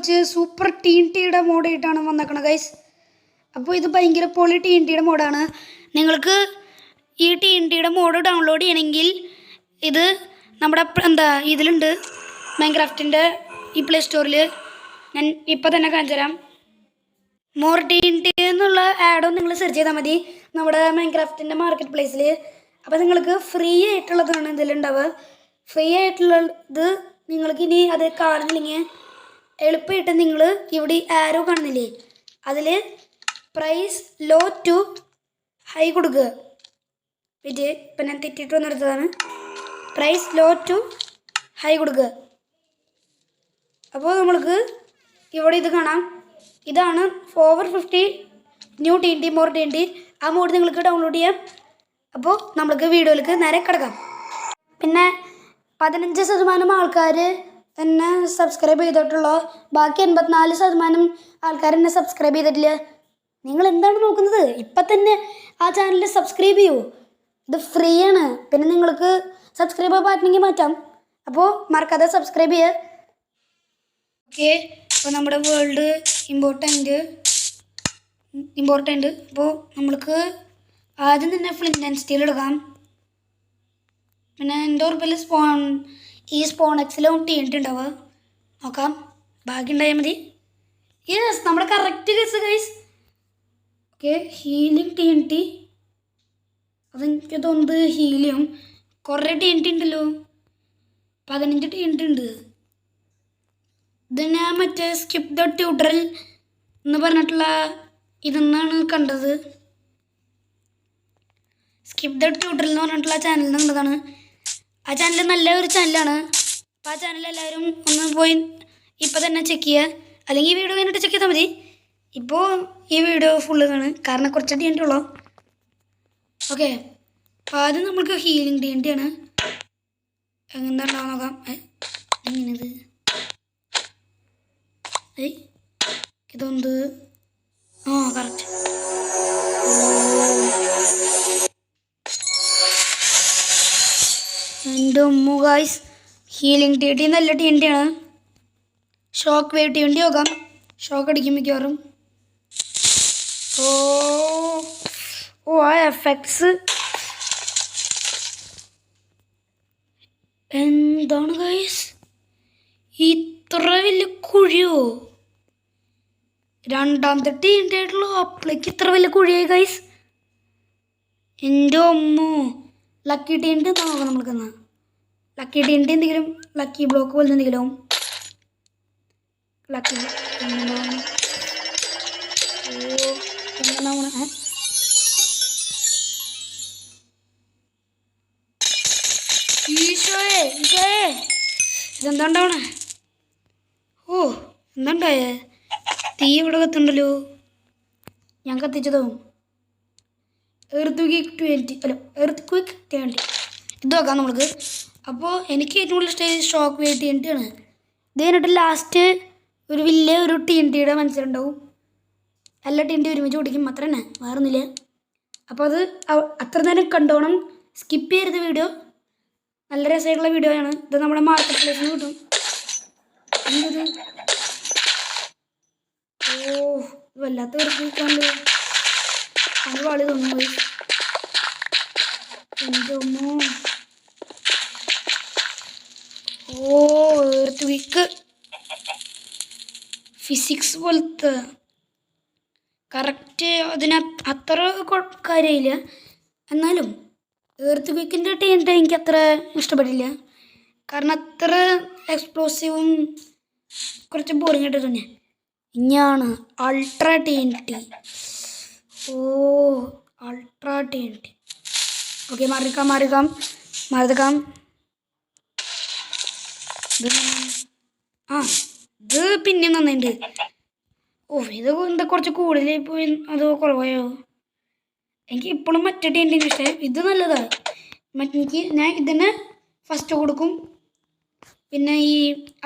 കുറച്ച് super TNTയുടെ മോഡായിട്ടാണ് വന്നേക്കണത് guys. അപ്പോൾ ഇത് ഭയങ്കര പൊളി TNTയുടെ മോഡാണ്. നിങ്ങൾക്ക് ഈ TNTയുടെ മോഡ് ഡൗൺലോഡ് ചെയ്യണമെങ്കിൽ ഇത് നമ്മുടെ ഇതിലുണ്ട്, മൈൻക്രാഫ്റ്റിൻ്റെ ഈ പ്ലേ സ്റ്റോറിൽ. ഞാൻ ഇപ്പോൾ തന്നെ കാണിച്ചു തരാം. മോർ TNT എന്നുള്ള ആഡും നിങ്ങൾ സെർച്ച് ചെയ്താൽ മതി നമ്മുടെ മൈൻക്രാഫ്റ്റിൻ്റെ മാർക്കറ്റ് പ്ലേസിൽ. അപ്പോൾ നിങ്ങൾക്ക് ഫ്രീ ആയിട്ടുള്ളതാണ് ഇതിലുണ്ടാവുക. ഫ്രീ ആയിട്ടുള്ളത് നിങ്ങൾക്ക് ഇനി അത് കാണുന്നില്ലെങ്കിൽ എളുപ്പമായിട്ട് നിങ്ങൾ ഇവിടെ ആരോ കാണുന്നില്ലേ, അതിൽ പ്രൈസ് ലോ ടു ഹൈ കൊടുക്കുക. പിന്നെ ഇപ്പം ഞാൻ തെറ്റിയിട്ട് വന്നെടുത്തതാണ്. പ്രൈസ് ലോ ടു ഹൈ കൊടുക്കുക. അപ്പോൾ നമ്മൾക്ക് ഇവിടെ ഇത് കാണാം. ഇതാണ് over 50 new TNT more TNT. ആ മോഡ് നിങ്ങൾക്ക് ഡൗൺലോഡ് ചെയ്യാം. അപ്പോൾ നമ്മൾക്ക് വീഡിയോയിലേക്ക് നേരെ കിടക്കാം. പിന്നെ 15% ആൾക്കാർ എന്നെ സബ്സ്ക്രൈബ് ചെയ്തിട്ടുള്ളൂ. ബാക്കി 84% ആൾക്കാർ എന്നെ സബ്സ്ക്രൈബ് ചെയ്തിട്ടില്ല. നിങ്ങൾ എന്താണ് നോക്കുന്നത്? ഇപ്പം തന്നെ ആ ചാനൽ സബ്സ്ക്രൈബ് ചെയ്യൂ. ഇത് ഫ്രീ ആണ്. പിന്നെ നിങ്ങൾക്ക് സബ്സ്ക്രൈബ് പറ്റണമെങ്കിൽ മാറ്റാം. അപ്പോൾ മറക്കാതെ സബ്സ്ക്രൈബ് ചെയ്യുക. ഓക്കെ, അപ്പോൾ നമ്മുടെ വേൾഡ് ഇമ്പോർട്ടൻ്റ്. അപ്പോൾ നമ്മൾക്ക് ആദ്യം തന്നെ ഫ്ലിന്റ് ആൻഡ് സ്റ്റീൽ എടുക്കാം. പിന്നെ എൻ്റെ ഉറപ്പിൽ സ്പോൺ എക്സിലും TNT ഉണ്ടാവുക. നോക്കാം, ബാക്കി ഉണ്ടായാൽ മതി. യെസ്, നമ്മുടെ correct guess guys. Okay, healing TNT. അതെനിക്ക് തോന്നുന്നത് ഹീലിയം. കുറേ TNT ഉണ്ടല്ലോ, 15 TNT ഉണ്ട്. ഇത് ഞാൻ മറ്റേ സ്കിപ്പ് ദ ട്യൂട്ടോറിയൽ എന്ന് പറഞ്ഞിട്ടുള്ള ഇതെന്നാണ് കണ്ടത്. സ്കിപ്പ് ദ ട്യൂട്ടോറിയൽ എന്ന് പറഞ്ഞിട്ടുള്ള ചാനലിൽ നിന്ന് കണ്ടതാണ്. ആ ചാനൽ നല്ല ഒരു ചാനലാണ്. അപ്പോൾ ആ ചാനൽ എല്ലാവരും ഒന്ന് പോയി ഇപ്പോൾ തന്നെ ചെക്ക് ചെയ്യുക. അല്ലെങ്കിൽ ഈ വീഡിയോ കഴിഞ്ഞിട്ട് ചെക്ക് ചെയ്താൽ മതി. ഇപ്പോൾ ഈ വീഡിയോ ഫുള്ള് കാണും, കാരണം കുറച്ച് TNT ഉള്ളൂ. ഓക്കെ, അപ്പോൾ ആദ്യം നമ്മൾക്ക് ഹീലിംഗ് TNT ആണ്. എന്താ നോക്കാം. എങ്ങനെയത് ഇതൊന്ന് കറക്റ്റ്. എൻ്റെ ഉമ്മു ഗായ്സ്, ഹീലിംഗ് TNT നല്ല TNT ആണ്. ഷോക്ക് വേവ് TNT നോക്കാം. ഷോക്ക് അടിക്കും മിക്കവാറും. ആ എഫക്ട്സ് എന്താണ് ഗൈസ്? ഇത്ര വലിയ കുഴിയോ? രണ്ടാമത്തെ TNT ആയിട്ടുള്ള അപ്പളേക്ക് ഇത്ര വലിയ കുഴിയായി ഗൈസ്. എൻ്റെ അമ്മോ, ലക്കി TNT നോക്കാം നമ്മൾക്കെന്നാ. ലക്കി TNT എന്തെങ്കിലും ലക്കി ബ്ലോക്ക് പോലെ എന്തെങ്കിലും ലക്കി ഈശോയെ ഇതെന്താ ഉണ്ടാവണേ? എന്താണ്ടായേ? തീ ഇവിടെ കത്തുണ്ടല്ലോ. ഞാൻ കത്തിച്ചതോ എർത്ത് ക്വിക്ക് TNT. ഇത് നോക്കാം നമ്മൾക്ക്. അപ്പോൾ എനിക്ക് ഏറ്റവും കൂടുതൽ ഇഷ്ടമായി ഷോക്ക് വേവ് TNT ആണ്. ഇത് കഴിഞ്ഞിട്ട് ലാസ്റ്റ് ഒരു വലിയ ഒരു TNTയുടെ മനസ്സിലുണ്ടാവും. എല്ലാ TNT ഒരുമിച്ച് ഓടിക്കും, അത്ര തന്നെ, വേറൊന്നുമില്ല. അപ്പോൾ അത് അത്ര നേരം കണ്ടോണം, സ്കിപ്പ് ചെയ്യരുത് വീഡിയോ. നല്ല രസമായിട്ടുള്ള വീഡിയോ ആണ്. ഇത് നമ്മുടെ മാർക്കറ്റ് പ്ലേസിൽ നിന്ന് കിട്ടും. എന്തത്? വല്ലാത്ത വെറുതെ അത് വളി തോന്നുന്നു. എൻ്റെ ഒന്നോ എർത്ത് വീക്ക് ഫിസിക്സ് പോലത്തെ കറക്റ്റ്. അതിന് അത്ര കാര്യമില്ല. എന്നാലും എർത്ത് വീക്കിൻ്റെ TNT എനിക്ക് അത്ര ഇഷ്ടപ്പെട്ടില്ല. കാരണം അത്ര എക്സ്പ്ലോസീവും കുറച്ച് ബോറിംഗ് ആയിട്ട് തന്നെ. ഇനിയാണ് ultra TNT. Ultra TNT. Okay, മാറിക്കാം. ഇത് പിന്നെ നന്നായിട്ടുണ്ട്. ഇത് എന്താ കുറച്ച് കൂടുതലായി പോയി, അതോ കുറവായോ? എനിക്ക് ഇപ്പോഴും മറ്റേ TNT ഇഷ്ടം. ഇത് നല്ലതാണ്. ഞാൻ ഇതിന് ഫസ്റ്റ് കൊടുക്കും, പിന്നെ ഈ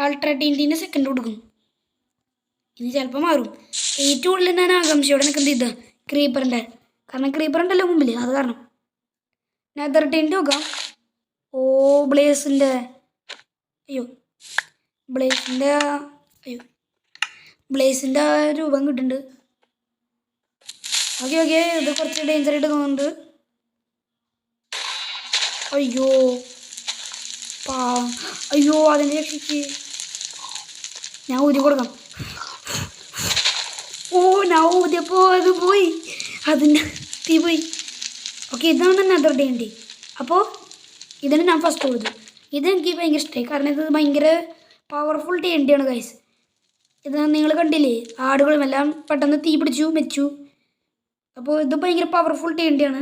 അൾട്രാ TNT സെക്കൻഡ് കൊടുക്കും. ഇനി ചിലപ്പോൾ മാറും. ഏറ്റവും കൂടുതൽ ഞാൻ ആകാംക്ഷയോടെ നിൽക്കുന്നത് ഇതാ, ക്രീപ്പറിൻ്റെ. കാരണം ക്രീപ്പർ ഉണ്ടല്ലോ മുമ്പിൽ, അത് കാരണം. നെതർ TNT നോക്കാം. ബ്ലേസിൻ്റെ. ബ്ലേസിൻ്റെ ബ്ലേസിൻ്റെ രൂപം കിട്ടുന്നുണ്ട്. ഓക്കെ ഓക്കെ, ഇത് കുറച്ച് ഡേഞ്ചറായിട്ട് തോന്നുന്നുണ്ട്. അയ്യോ അയ്യോ, അതിൻ്റെ രക്ഷിക്ക്. ഞാൻ ഊതി കൊടുക്കാം. ഓ, ഞാൻ ഊതിയപ്പോൾ അത് പോയി, അതിൻ്റെ തീ പോയി. ഓക്കെ, ഇതാണ് നെതർ TNT. അപ്പോൾ ഇതിന് ഞാൻ ഫസ്റ്റ് ഊതു. ഇതെനിക്ക് ഭയങ്കര ഇഷ്ടമായി, കാരണം ഇത് ഭയങ്കര പവർഫുൾ TNT ആണ് ഗൈസ്. ഇത് നിങ്ങൾ കണ്ടില്ലേ, ആടുകളും എല്ലാം പെട്ടെന്ന് തീ പിടിച്ചു മെച്ചു. അപ്പോൾ ഇത് ഭയങ്കര പവർഫുൾ TNT ആണ്.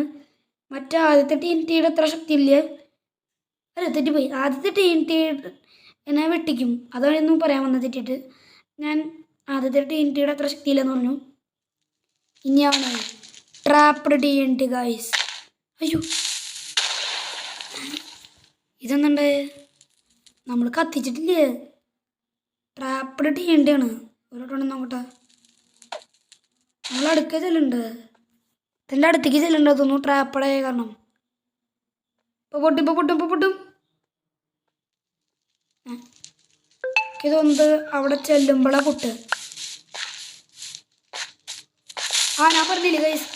മറ്റേ ആദ്യത്തെ TNTയുടെ അത്ര ശക്തിയില്ല. അല്ല, തെറ്റിപ്പോയി. ആദ്യത്തെ TNT എന്നെ വെട്ടിക്കും, അതാണെന്നും പറയാൻ വന്നത് തെറ്റിയിട്ട്. ഞാൻ ആദ്യത്തെ TNTയുടെ അത്ര ശക്തിയില്ലെന്ന് പറഞ്ഞു. ഇനിയാണ് ട്രാപ്ഡ് TNT ഗൈസ്. അയ്യോ, ഇതെന്നുണ്ട്, നമ്മൾ കത്തിച്ചിട്ടില്ലേ. ട്രാപ്ഡ് TNT ആണ്. ഓരോട്ടം നോക്കട്ടെ. നമ്മൾ അടുക്ക ചെല്ലുണ്ട്, ഇതിൻ്റെ അടുത്തേക്ക് ചെല്ലുണ്ടോ തോന്നുന്നു, ട്രാപ്പഡായ കാരണം. ഇപ്പോൾ പൊട്ടും. ഇതൊന്ന് അവിടെ ചെല്ലുമ്പോഴാ പൊട്ട്. ഞാൻ പറഞ്ഞില്ലേ ഗൈസ്,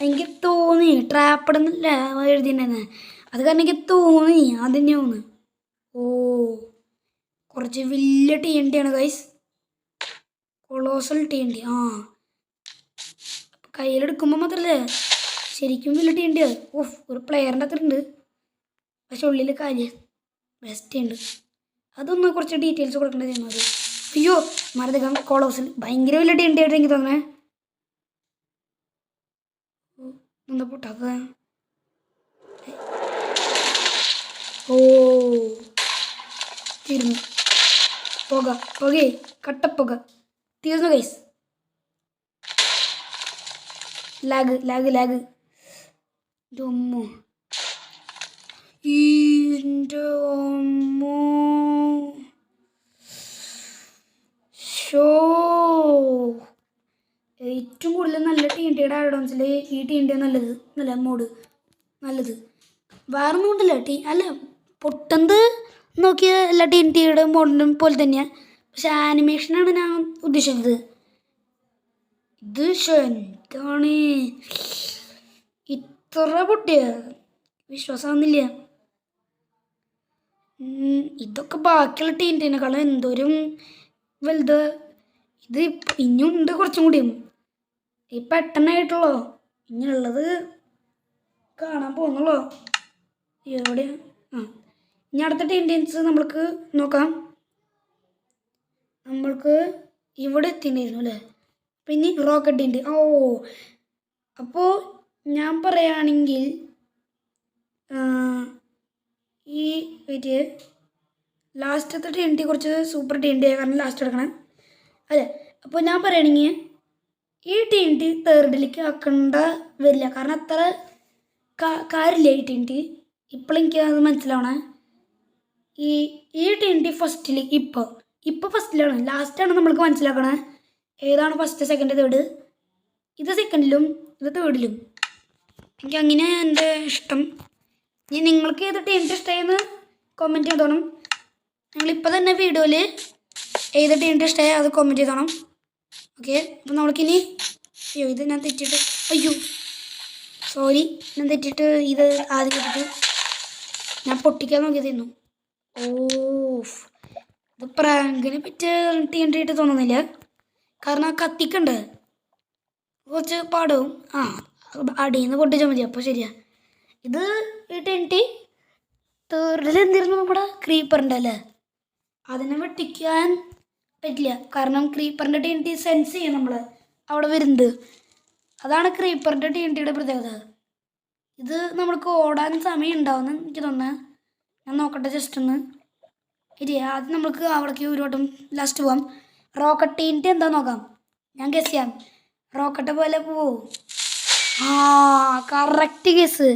എനിക്ക് തോന്നി ട്രാപ്പടെന്നല്ല എഴുതിയിട്ടുണ്ടെന്ന്. അത് കാരണം എനിക്ക് തോന്നി അതിനെയാണ്. ഓ, കുറച്ച് വലിയ TNT ആണ് ഗൈസ്, കൊളോസൽ TNT. കയ്യിലെടുക്കുമ്പോൾ മാത്രമല്ലേ ശരിക്കും വലിയ TNT. ഓഫ്, ഒരു പ്ലെയറിൻ്റെ അത്ര ഉണ്ട്, പക്ഷെ ഉള്ളിൽ കാര്യം ബെസ്റ്റ് ഉണ്ട്. അതൊന്ന് കുറച്ച് ഡീറ്റെയിൽസ് കൊടുക്കേണ്ടത് ചെയ്യുന്നത്. അയ്യോ, മരതകം കൊളോസൽ ഭയങ്കര വലിയ TNT ആയിട്ട് എനിക്ക് തോന്നണേ. എന്താ പൊട്ടാത്തത്? ഓ, തീർന്നു. പുകയെ കട്ടപ്പുക തീർന്നു ഗൈസ്. ലാഗ് അമ്മോ, ഈൻ്റെ അമ്മോ, ഷോ. ഏറ്റവും കൂടുതൽ നല്ല TNTയുടെ ആഡോൺസിൽ ഈ TNT നല്ലത്, നല്ല മോഡ് നല്ലത്. വേറെ ഒന്നും ഉണ്ടല്ലോ അല്ല, പൊട്ടന്ത് നോക്കിയ എല്ലാ TNTയുടെ മോഡിനും പോലെ തന്നെയാണ്, പക്ഷെ ആനിമേഷനാണ് ഞാൻ ഉദ്ദേശിച്ചത്. ഇത് എന്താണ് ഇത്ര പൊട്ടിയ വിശ്വാസമാകുന്നില്ല. ഇതൊക്കെ ബാക്കിയുള്ള TNTനേക്കാളും എന്തോരം വലുത്. ഇത് ഇനിയുണ്ട് കുറച്ചും കൂടിയും. ഈ പെട്ടെന്നായിട്ടുള്ളോ ഇനിയുള്ളത് കാണാൻ പോകുന്നുള്ളോ. എവിടെയാ? ഇനി അടുത്ത TNTs നമ്മൾക്ക് നോക്കാം. നമ്മൾക്ക് ഇവിടെ എത്തിയിട്ടുണ്ടായിരുന്നു അല്ലേ. പിന്നെ റോക്കറ്റ് TNT. ഓ, അപ്പോൾ ഞാൻ പറയുകയാണെങ്കിൽ ഈ ലാസ്റ്റത്തെ TNT കുറച്ച് സൂപ്പർ TNT ആയ കാരണം ലാസ്റ്റ് എടുക്കണം അല്ലേ. അപ്പോൾ ഞാൻ പറയുകയാണെങ്കിൽ ഈ TNT തേർഡിലേക്ക് ആക്കേണ്ട വരില്ല, കാരണം അത്ര കാര്യമില്ല ഈ TNT. ഇപ്പോഴെനിക്ക് അത് മനസ്സിലാവണേ. ഈ TNT ഫസ്റ്റിൽ ഇപ്പോൾ ഫസ്റ്റിലാണ്, ലാസ്റ്റാണ് നമ്മൾക്ക് മനസ്സിലാക്കണേ ഏതാണ് ഫസ്റ്റ് സെക്കൻഡ് തേർഡ്. ഇത് സെക്കൻഡിലും ഇത് തേർഡിലും. എനിക്ക് അങ്ങനെ എൻ്റെ ഇഷ്ടം. ഇനി നിങ്ങൾക്ക് ഏത് TNT ഇഷ്ടമായെന്ന് കമൻറ്റ് ചെയ്തോണം. നിങ്ങളിപ്പോൾ തന്നെ വീഡിയോയിൽ ഏത് TNT ഇഷ്ടമായി അത് കമൻറ്റ് ചെയ്തോണം. ഓക്കെ, അപ്പോൾ നമ്മൾക്കിനി ഇത് ഞാൻ തെറ്റിയിട്ട് സോറി, ഞാൻ തെറ്റിയിട്ട് ഇത് ആദ്യം കിട്ടിട്ട് ഞാൻ പൊട്ടിക്കാൻ നോക്കിയതായിരുന്നു. ഓഫ്, ഇത് പ്രാങ്കിനെ പറ്റിയ TNT ആയിട്ട് തോന്നുന്നില്ല, കാരണം കത്തിക്കണ്ട് കുറച്ച് പാടവും. അടിയിൽ നിന്ന് പൊട്ടിച്ചാൽ മതി, അപ്പോൾ ശരിയാ. ഇത് ഈ TNT തേർഡിൽ എന്തിരുന്നു, നമ്മുടെ ക്രീപ്പറിൻ്റെ അല്ലേ, അതിനെ വെട്ടിക്കാൻ പറ്റില്ല, കാരണം ക്രീപ്പറിൻ്റെ TNT സെൻസ് ചെയ്യും നമ്മൾ അവിടെ വരുന്നത്. അതാണ് ക്രീപ്പറിൻ്റെ TNTയുടെ പ്രത്യേകത. ഇത് നമ്മൾക്ക് ഓടാൻ സമയം ഉണ്ടാവുമെന്ന് എനിക്ക് തോന്നുന്നത്. ഞാൻ നോക്കട്ടെ ജസ്റ്റ് ഒന്ന്. ആദ്യം നമ്മൾക്ക് അവിടേക്ക് ഒരു വട്ടം ലാസ്റ്റ് പോവാം. റോക്കറ്റ് TNT എന്താ നോക്കാം. ഞാൻ ഗസ് ചെയ്യാം, റോക്കറ്റ് പോലെ പോവും. Correct guess.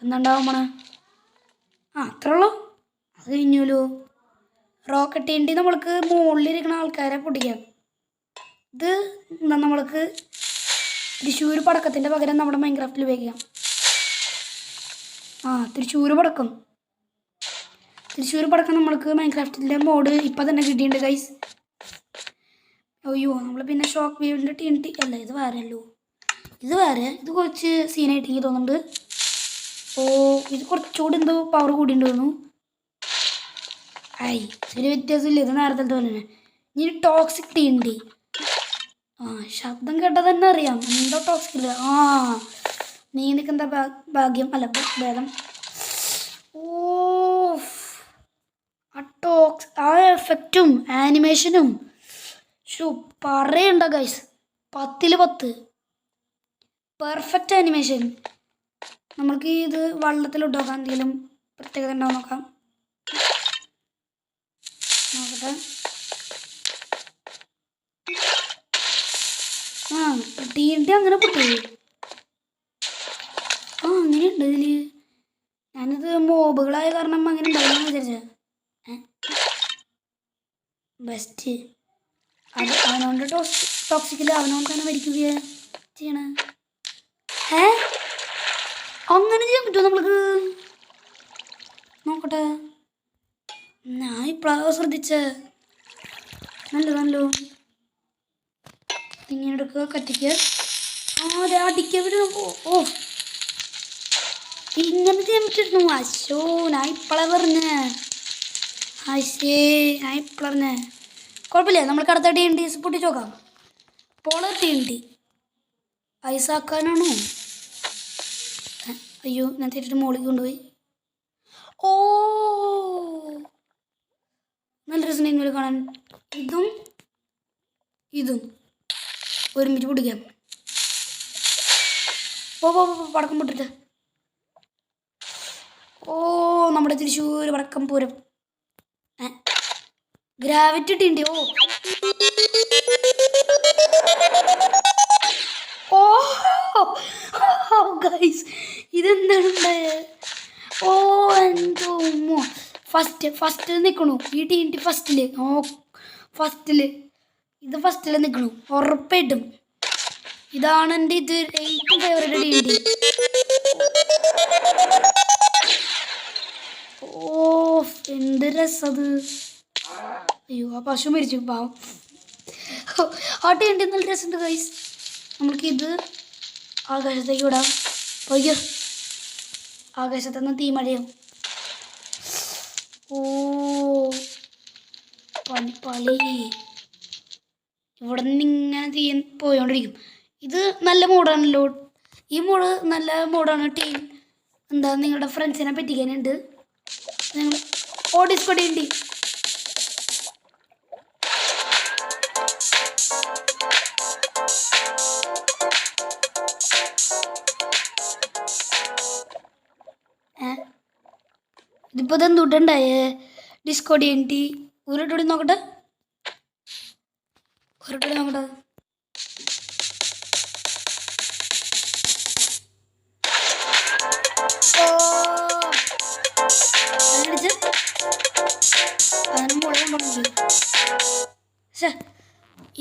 എന്താണ്ടാവും പോണേ? അത്രേ ഉള്ളൂ, അത് കഴിഞ്ഞല്ലോ. റോക്കറ്റ് TNT നമ്മൾക്ക് മുകളിലിരിക്കുന്ന ആൾക്കാരെ പൊട്ടിക്കാം. ഇത് നമ്മൾക്ക് തൃശ്ശൂർ പടക്കത്തിൻ്റെ പകരം നമ്മുടെ മൈൻക്രാഫ്റ്റിൽ ഉപയോഗിക്കാം. തൃശ്ശൂർ പടക്കം നമ്മൾക്ക് മൈൻക്രാഫ്റ്റിൻ്റെ മോഡ് ഇപ്പം തന്നെ കിട്ടിയിട്ടുണ്ട് ഗൈസ്. അയ്യോ നമ്മൾ പിന്നെ ഷോക്ക് വേവിൻ്റെ TNT അല്ല, ഇത് വേറെ അല്ലോ, ഇത് വേറെ. ഇത് കുറച്ച് സീനായിട്ട് എനിക്ക് തോന്നുന്നുണ്ട്. ഓ ഇത് കുറച്ചുകൂടി എന്തോ പവർ കൂടിയുണ്ട് തോന്നുന്നു. ഐ ഒരു വ്യത്യാസമില്ല, ഇത് നേരത്തെ തന്നെ. ഇനി ടോക്സിക് TNT. ആ ശബ്ദം കേട്ടാൽ തന്നെ അറിയാം എന്തോ ടോക്സിക് ഇല്ല. ആ നീ നിൽക്കുന്ന ഭാഗ്യം അല്ല ഭേദം. ഓ ആ എഫക്റ്റും ആനിമേഷനും പറയണ്ട ഗൈസ്, 10/10 പെർഫെക്റ്റ് ആനിമേഷൻ. നമ്മൾക്ക് ഇത് വെള്ളത്തിലിട്ട് നോക്കാം, എന്തെങ്കിലും പ്രത്യേകത ഉണ്ടാവും നോക്കാം. നോക്കട്ടെ. ആ TNT അങ്ങനെ പൊട്ടി. ആ അങ്ങനെയുണ്ട് ഇതില്. ഞാനിത് മോബുകളായ കാരണം അങ്ങനെ ഉണ്ടാവുമെന്ന് വിചാരിച്ച. ബെസ്റ്റ്. അത് അവനോണ്ട് ടോക്സിക്കില് അവനോണ്ട് തന്നെ മരിക്കുക ചെയ്യണ. അങ്ങനെ ചെയ്യാൻ പറ്റുമോ നമ്മൾക്ക്? നോക്കട്ടെ. ഞാൻ ഇപ്പോഴാണ് ശ്രദ്ധിച്ച. നല്ലോ ഇങ്ങനെ എടുക്കുക, കത്തിക്കുക. അതെ അടിക്കുക. ഓ ഇങ്ങനെ ചെയ്യാൻ പറ്റുന്നു. അശോ ഞാൻ ഇപ്പോഴാണ് പറഞ്ഞേ. ഞാൻ ഇപ്പോഴാണ് പറഞ്ഞേ. കുഴപ്പമില്ല, നമ്മൾക്ക് അടുത്ത TNT പൊട്ടിച്ച് നോക്കാം. Pallor TNT ഐസാക്കാനാണോ? അയ്യോ ഞാൻ തെറ്റിട്ട് മുകളിൽ കൊണ്ടുപോയി. ഓ നല്ല രസം ഇങ്ങനെ കാണാൻ. ഇതും ഒരുമിച്ച് പൊടിക്കാം. പടക്കം പൊട്ടിട്ട്. ഓ നമ്മുടെ തൃശ്ശൂർ വടക്കം പൂരം. Gravity TNT. ഓ ഗൈസ് ഇതെന്താണ് ഉണ്ടായത്? ഓ എന്തോ ഫസ്റ്റ് നിൽക്കണു ഈ TNT ഫസ്റ്റില്. ഇത് ഫസ്റ്റില് നിൽക്കണു ഉറപ്പായിട്ടും. ഇതാണ് എൻ്റെ ഏറ്റവും ഫേവറേറ്റ് TNT. ഓ എന്ത് രസത്. അയ്യോ ആ പശു മരിച്ചു പാവം. ആ TNT നല്ല രസമുണ്ട് ഗൈസ്. നമ്മൾക്ക് ഇത് ആകാശത്തേക്ക് വിടാം. അയ്യോ ആകാശത്തുനിന്ന് തീമഴയും. ഓ പണി ഇവിടെ നിന്ന് ഇങ്ങനെ തീ പോയോണ്ടിരിക്കും. ഇത് നല്ല മോഡാണല്ലോ. ഈ മോഡ് നല്ല മോഡാണ്. എന്താ നിങ്ങളുടെ ഫ്രണ്ട്സിനെ പറ്റിക്കാനുണ്ട്. നിങ്ങൾ ഡിസ്കോ TNT. ഇതിപ്പോൾ ഇതെന്തുണ്ടായേ? ഡിസ്കോ TNT ഒരിട്ടോടി നോക്കട്ടെ.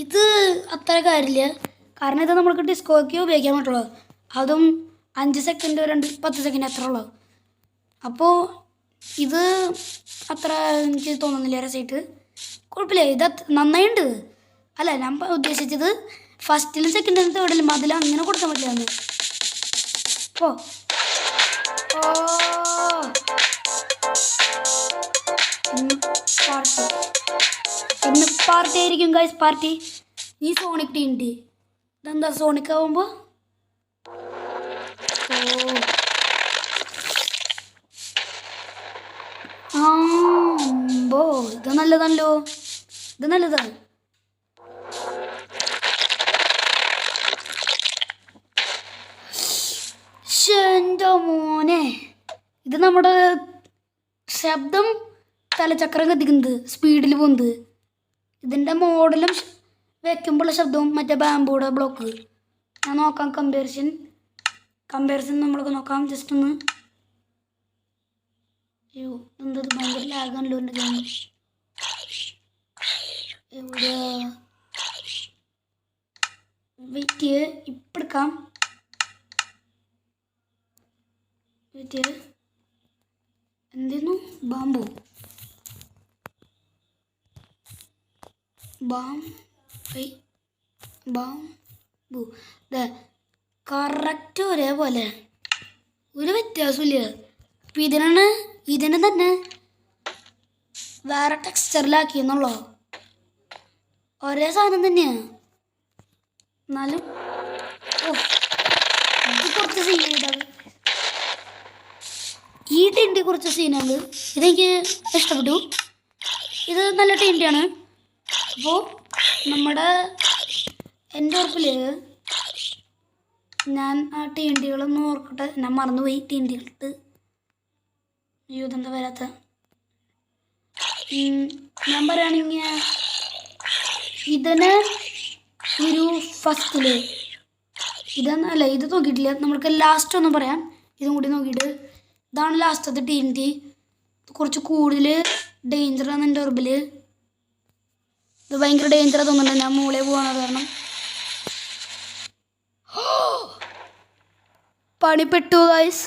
ഇത് അത്ര കാര്യമില്ല, കാരണം ഇത് നമ്മൾക്ക് ഡിസ്കോയ്ക്ക് ഉപയോഗിക്കാൻ പറ്റുള്ളൂ. അതും 5 സെക്കൻഡ് 10 സെക്കൻഡ് അത്ര ഉള്ളൂ. അപ്പോൾ ഇത് അത്ര എനിക്ക് തോന്നുന്നില്ല രസമായിട്ട്. കുഴപ്പമില്ല, ഇത് നന്നായിട്ടുണ്ട്. അല്ല ഞാൻ ഉദ്ദേശിച്ചത് ഫസ്റ്റിലും സെക്കൻഡിലും തേർഡിലും അതിൽ അങ്ങനെ കൊടുക്കാൻ പറ്റില്ല. ഇന്ന് പാർട്ടി ആയിരിക്കും ഗൈസ്. പാർട്ടി ഈ സോണിക് TNT. ഇതെന്താ സോണിക് ആവുമ്പോൾ ഇത് നല്ലതാണല്ലോ. ഇത് നല്ലതാണ്. എൻ്റെ മോനെ ഇത് നമ്മുടെ ശബ്ദം തലചക്രം കത്തിക്കുന്നത്, സ്പീഡിൽ പോകുന്നത്. ഇതിൻ്റെ മോഡലും വെക്കുമ്പോഴുള്ള ശബ്ദവും മറ്റേ ബാമ്പൂടെ ബ്ലോക്ക്. ഞാൻ നോക്കാം കമ്പാരിസൺ നമ്മളൊക്കെ നോക്കാം ജസ്റ്റ് ഒന്ന്. അയ്യോ എന്തത് ഭയങ്കര ലാഗാണല്ലോ എൻ്റെ ഗെയിം. എവിടെ വെയിറ്റ് ഇപ്പെടുക്കാം. എന്തായിരുന്നു ഐ ബാംബു കറക്റ്റ് ഒരേപോലെ ഒരു വ്യത്യാസമില്ല. അപ്പം ഇതിനെ തന്നെ വേറെ ടെക്സ്ചറിലാക്കിയെന്നുള്ളോ. ഒരേ സാധനം തന്നെയാണ്, എന്നാലും ഇത് കുറച്ച് സീനുണ്ടാവും. ഈ ടിൻറ്റി കുറച്ച് സീനുണ്ട്, ഇതെനിക്ക് ഇഷ്ടപ്പെട്ടു. ഇത് നല്ല ടിൻറ്റിയാണ്. അപ്പോൾ എൻ്റെ ഉറപ്പിൽ ഞാൻ ആ ടിൻറ്റികളൊന്നും ഓർക്കട്ടെ, ഞാൻ മറന്നുപോയി ടിൻറ്റികളിട്ട്. അയ്യോ ഇതെന്താ വരാത്ത. ഞാൻ പറയുകയാണെങ്കിൽ ഇതിന് ഒരു ഫസ്റ്റിൽ ഇതെന്നല്ല, ഇത് നോക്കിയിട്ടില്ല. നമ്മൾക്ക് ലാസ്റ്റ് ഒന്നും പറയാം, ഇതും കൂടി നോക്കിയിട്ട്. ഇതാണ് ലാസ്റ്റത്തെ ടിൻറ്റി. കുറച്ച് കൂടുതൽ ഡേഞ്ചറാണ് എൻ്റെ ഓർബിൽ. ഇത് ഭയങ്കര ഡേഞ്ചറാ തോന്നുന്നുണ്ട്, ഞാൻ മൂളെ പോകാൻ കാരണം. പണിപ്പെട്ടു ഗൈസ്.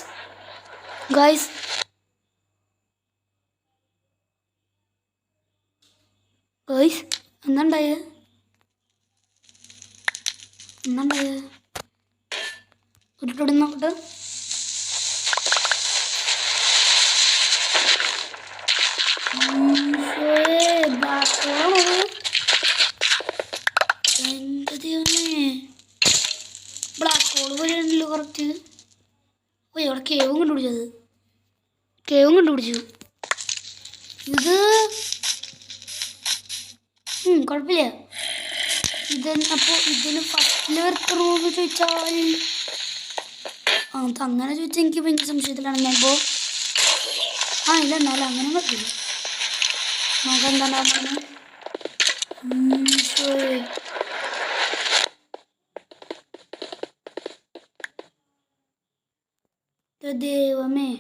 എന്നുണ്ടായേ ഒരു നോക്കട്ടെ. ബ്ലാക്ക് ഹോൾ പോലെയാണല്ലോ കറക്റ്റ്. ഓ അവിടെ കേവും കണ്ടുപിടിച്ചു. ഇത് കുഴപ്പമില്ല. അപ്പോൾ ഇതിന് ഫസ്റ്റിൽ വരത്തുള്ളൂന്ന് ചോദിച്ചാൽ അങ്ങനെ ചോദിച്ചാൽ എനിക്ക് ഭയങ്കര സംശയത്തിലാണ് ഞാൻ ഇപ്പോൾ. ഇല്ല എന്നാലും അങ്ങനെ പറ്റില്ല. നോക്കാം എന്താണ് ദൈവമേ.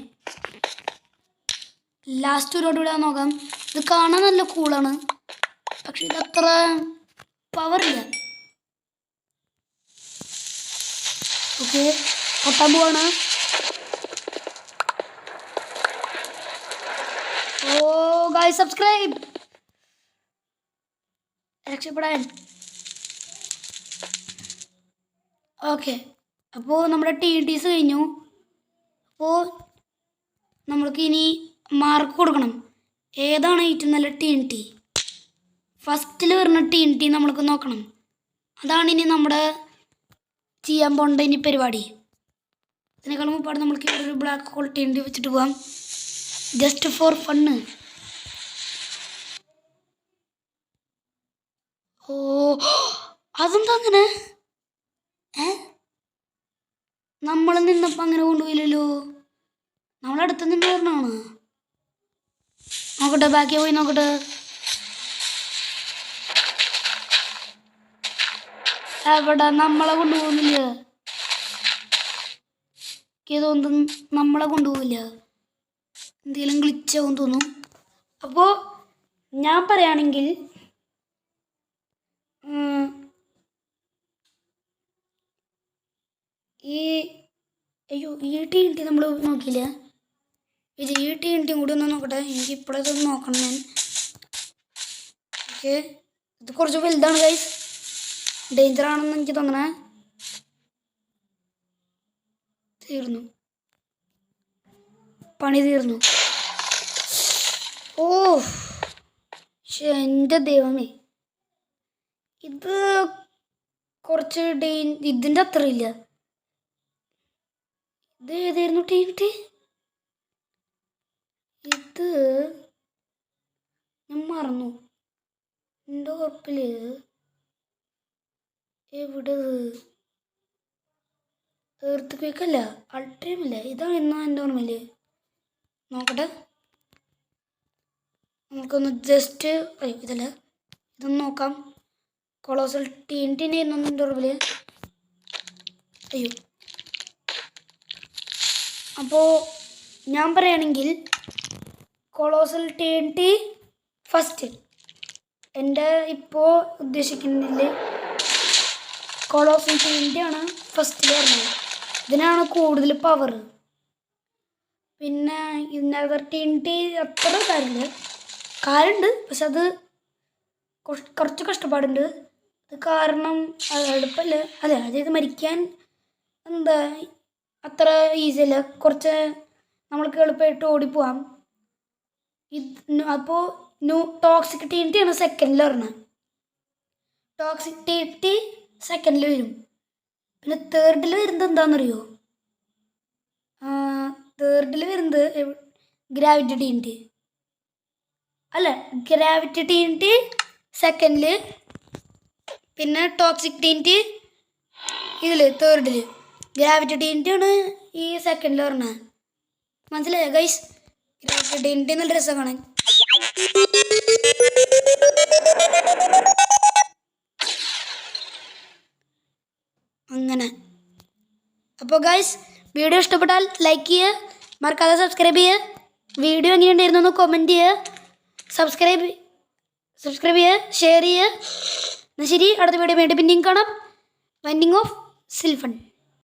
ലാസ്റ്റ് ഒരുപാട് വിടാൻ നോക്കാം. ഇത് കാണാൻ നല്ല കൂളാണ്, പക്ഷെ ഇതത്ര പവറില്ല. ഓക്കെ, പൊട്ടാൻ പോവാണ്. ഗായ്സ് സബ്സ്ക്രൈബ്, രക്ഷപ്പെടാൻ. ഓക്കെ, അപ്പോൾ നമ്മുടെ TNTs കഴിഞ്ഞു. അപ്പോൾ നമ്മൾക്ക് ഇനി മാർക്ക് കൊടുക്കണം. ഏതാണ് ഏറ്റവും നല്ല TNT? ഫസ്റ്റിൽ വരുന്ന TNT നമ്മൾക്ക് നോക്കണം. അതാണ് ഇനി നമ്മുടെ ചെയ്യാൻ പോകേണ്ട ഇനി പരിപാടി. അതിനേക്കാളും മുമ്പാട് നമ്മൾക്ക് ഇവിടെ ഒരു ബ്ലാക്ക് ഹോൾ TNT വെച്ചിട്ട് പോകാം, ജസ്റ്റ് ഫോർ ഫണ്ണ്. അതെന്താ അങ്ങനെ? നമ്മൾ നിന്നപ്പോൾ അങ്ങനെ കൊണ്ടുപോയില്ലല്ലോ, നമ്മളടുത്ത് നിന്ന് പറഞ്ഞാണ്. നോക്കട്ടെ, ബാക്കി പോയി നോക്കട്ടെ. എവിടെ നമ്മളെ കൊണ്ടുപോകുന്നില്ല. തോന്നുന്നു നമ്മളെ കൊണ്ടുപോകില്ല, എന്തെങ്കിലും ഗ്ലിച്ചാവും തോന്നും. അപ്പോൾ ഞാൻ പറയുകയാണെങ്കിൽ ഈ TNT നമ്മൾ നോക്കിയില്ല. ഈ TNT കൂടി ഒന്ന് നോക്കട്ടെ. എനിക്ക് ഇപ്പോഴതൊന്ന് നോക്കണം ഞാൻ. ഓക്കെ, ഇത് കുറച്ച് വലുതാണ് ഗൈസ്, ഡേഞ്ചറാണെന്ന് എനിക്ക് തോന്നണേ. പണി തീർന്നു. എൻ്റെ ദൈവമേ, ഇത് കുറച്ച് ഇതിൻ്റെ അത്ര ഇല്ല. ഇത് ഏതായിരുന്നു TNT? ഇത് ഞാൻ മറന്നു. എൻ്റെ ഉറപ്പിൽ എവിടെ? എർത്ത് ക്വേക്കല്ല, അൾട്രയുമില്ല. ഇതാണ് എന്നാ എൻ്റെ ഓർമ്മയില്. നോക്കട്ടെ, നമുക്കൊന്ന് ജസ്റ്റ് ഇതല്ല, ഇതൊന്ന് നോക്കാം. കൊളോസൽ TNT ആയിരുന്നു എൻ്റെ ഓർമ്മയില്. അപ്പോൾ ഞാൻ പറയുകയാണെങ്കിൽ കൊളോസൽ TNT ഫസ്റ്റ്. എൻ്റെ ഇപ്പോൾ ഉദ്ദേശിക്കുന്നതിൽ കൊളോസൽ TNT ആണ് ഫസ്റ്റിൽ പറഞ്ഞത്. ഇതിനാണ് കൂടുതൽ പവർ. പിന്നെ ഇതിനകത്ത് TNT അത്ര കാര്യമുണ്ട്, പക്ഷെ അത് കുറച്ച് കഷ്ടപ്പാടുണ്ട്. അത് കാരണം എളുപ്പമല്ല. അതെ, അതായത് മരിക്കാൻ എന്താ അത്ര ഈസി അല്ല. കുറച്ച് നമ്മൾക്ക് എളുപ്പമായിട്ട് ഓടിപ്പോവാം. അപ്പോൾ ടോക്സിക് TNT ആണ് സെക്കൻഡിൽ പറഞ്ഞത്. ടോക്സിക് TNT സെക്കൻഡിൽ വരും. പിന്നെ തേർഡിൽ വരുന്നത് എന്താണെന്നറിയോ? തേർഡിൽ വരുന്നത് ഗ്രാവിറ്റി TNT അല്ല, ഗ്രാവിറ്റി TNT സെക്കൻഡിൽ, പിന്നെ ടോക്സിക് TNT ഇതിൽ തേർഡിൽ. ഗ്രാവിറ്റി TNT ആണ് ഈ സെക്കൻഡിൽ പറഞ്ഞത്. മനസ്സിലായോ ഗൈസ്? ഗ്രാവിറ്റി TNT നല്ല രസം കാണാൻ. അങ്ങനെ. അപ്പോൾ ഗൈസ്, വീഡിയോ ഇഷ്ടപ്പെട്ടാൽ ലൈക്ക് ചെയ്യുക, മറക്കാതെ സബ്സ്ക്രൈബ് ചെയ്യുക. വീഡിയോ എങ്ങനെയുണ്ടായിരുന്നു എന്ന് കമൻറ്റ് ചെയ്യുക. സബ്സ്ക്രൈബ് ചെയ്യുക, ഷെയർ ചെയ്യുക. എന്നാൽ ശരി, അടുത്ത വീഡിയോ വേണ്ടി പിന്നെയും കാണാം. Winding off സിൽഫൺ.